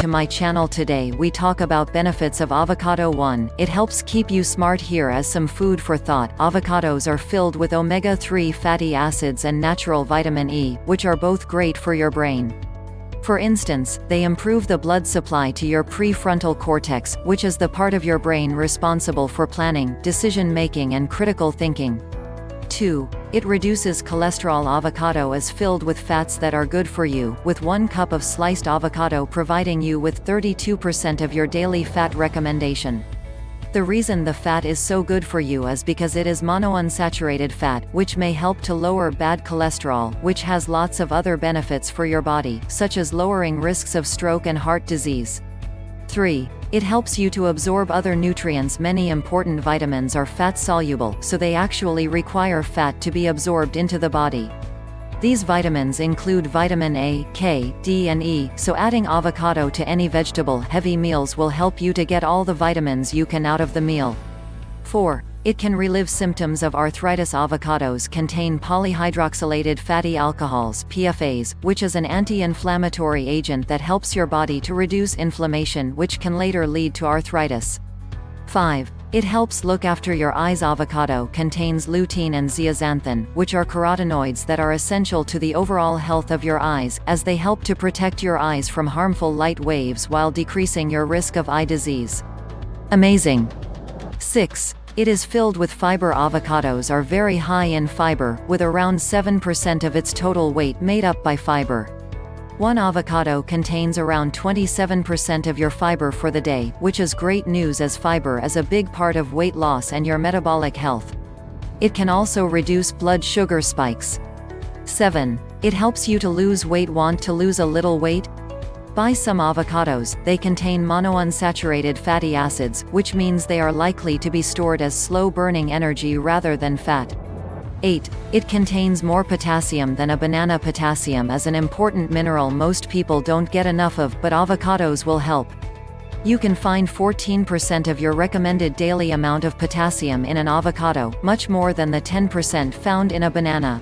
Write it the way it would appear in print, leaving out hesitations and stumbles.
my channel. Today we talk about benefits of avocado. 1. It helps keep you smart. Here as some food for thought. Avocados are filled with omega-3 fatty acids and natural vitamin E, which are both great for your brain. For instance, they improve the blood supply to your prefrontal cortex, which is the part of your brain responsible for planning, decision-making and critical thinking. 2. It reduces cholesterol. Avocado is filled with fats that are good for you, with 1 cup of sliced avocado providing you with 32% of your daily fat recommendation. The reason the fat is so good for you is because it is monounsaturated fat, which may help to lower bad cholesterol, which has lots of other benefits for your body, such as lowering risks of stroke and heart disease. 3. It helps you to absorb other nutrients. Many important vitamins are fat-soluble, so they actually require fat to be absorbed into the body. These vitamins include vitamin A, K, D and E, so adding avocado to any vegetable-heavy meals will help you to get all the vitamins you can out of the meal. 4. It can relieve symptoms of arthritis. Avocados contain polyhydroxylated fatty alcohols (PFAs), which is an anti-inflammatory agent that helps your body to reduce inflammation, which can later lead to arthritis. 5. It helps look after your eyes. Avocado contains lutein and zeaxanthin, which are carotenoids that are essential to the overall health of your eyes, as they help to protect your eyes from harmful light waves while decreasing your risk of eye disease. Amazing! 6. It is filled with fiber. Avocados are very high in fiber, with around 7% of its total weight made up by fiber. 1 avocado contains around 27% of your fiber for the day, which is great news as fiber is a big part of weight loss and your metabolic health. It can also reduce blood sugar spikes. 7. It helps you to lose weight. Want to lose a little weight? Buy some avocados. They contain monounsaturated fatty acids, which means they are likely to be stored as slow-burning energy rather than fat. 8. It contains more potassium than a banana. Potassium is an important mineral most people don't get enough of, but avocados will help. You can find 14% of your recommended daily amount of potassium in an avocado, much more than the 10% found in a banana.